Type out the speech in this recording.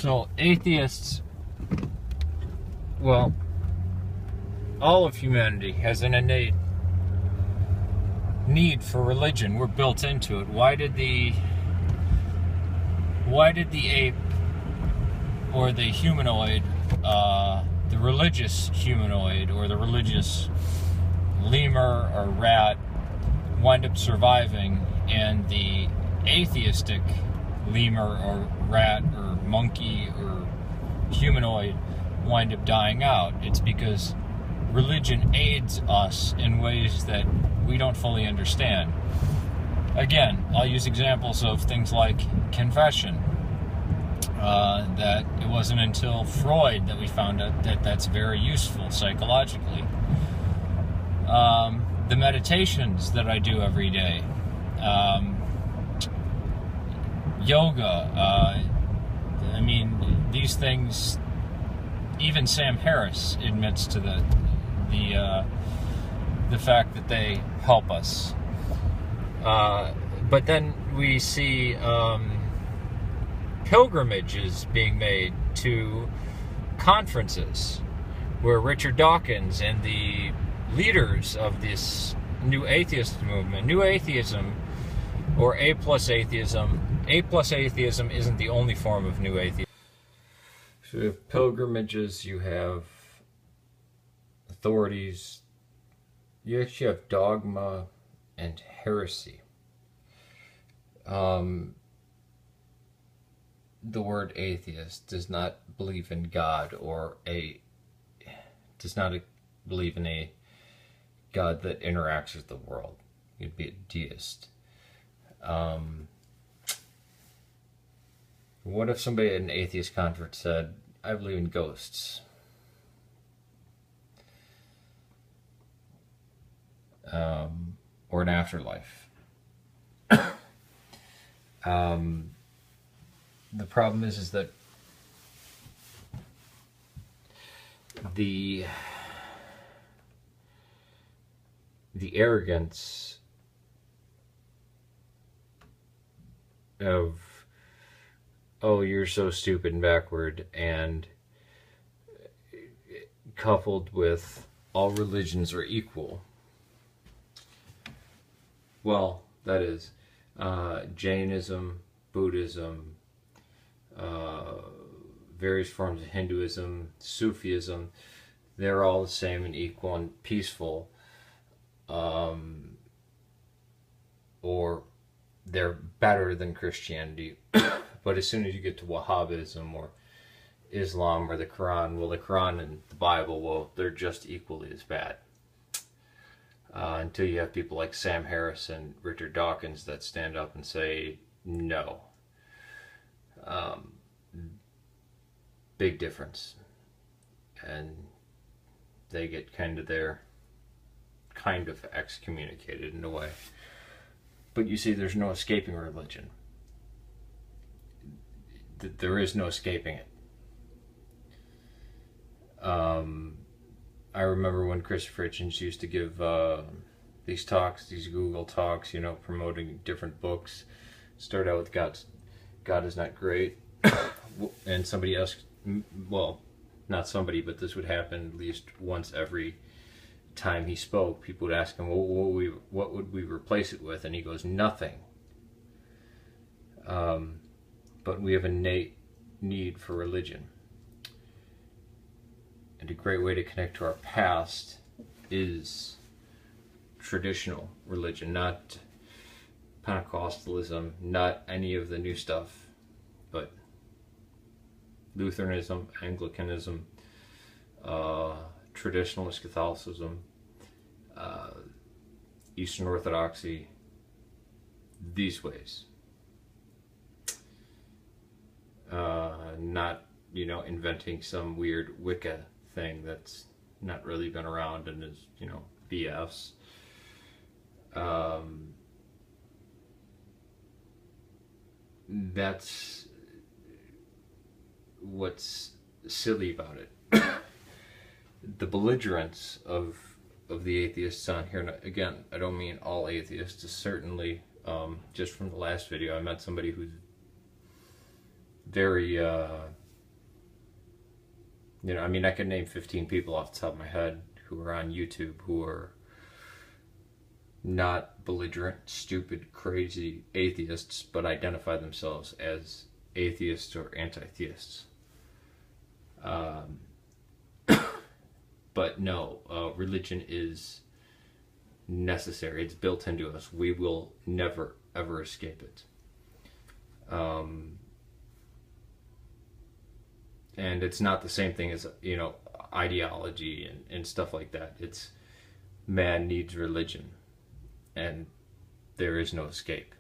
So atheists, well, all of humanity has an innate need for religion. We're built into it. Why did the ape or the humanoid, the religious humanoid or the religious lemur or rat wind up surviving, and the atheistic lemur or rat or monkey or humanoid wind up dying out? It's because religion aids us in ways that we don't fully understand. Again, I'll use examples of things like confession. That it wasn't until Freud that we found out that that's very useful psychologically. The meditations that I do every day, yoga, I mean, these things, even Sam Harris admits to the fact that they help us. But then we see pilgrimages being made to conferences where Richard Dawkins and the leaders of this new atheist movement, new atheism, or A plus atheism isn't the only form of new atheism. So you have pilgrimages, you have authorities, you actually have dogma and heresy. The word atheist does not believe in God does not believe in a God that interacts with the world. You'd be a deist. What if somebody at an atheist conference said, I believe in ghosts? Or an afterlife? The problem is that the arrogance of, oh, you're so stupid and backward, and coupled with all religions are equal. Well, that is Jainism, Buddhism, various forms of Hinduism, Sufism, they're all the same and equal and peaceful, or they're better than Christianity. But as soon as you get to Wahhabism or Islam or the Quran, well, the Quran and the Bible, well, they're just equally as bad. Until you have people like Sam Harris and Richard Dawkins that stand up and say, no. Big difference. And they get kind of excommunicated in a way. But you see, there's no escaping religion. There is no escaping it. I remember when Christopher Hitchens used to give these talks, these Google talks, promoting different books. Start out with God is not great. And somebody asked, well, not somebody, but this would happen at least once every time he spoke. People would ask him, well, what would we replace it with? And he goes, nothing. But we have an innate need for religion. And a great way to connect to our past is traditional religion, not Pentecostalism, not any of the new stuff, but Lutheranism, Anglicanism, traditionalist Catholicism, Eastern Orthodoxy, these ways. Not, inventing some weird Wicca thing that's not really been around and is, BS. That's what's silly about it. The belligerence of the atheists on here, and again, I don't mean all atheists, certainly, just from the last video, I met somebody who's very You know, I mean, I could name 15 people off the top of my head who are on YouTube who are not belligerent, stupid, crazy atheists, but identify themselves as atheists or anti-theists. But no, religion is necessary. It's built into us. We will never, ever escape it. And it's not the same thing as, you know, ideology and stuff like that. It's man needs religion, and there is no escape.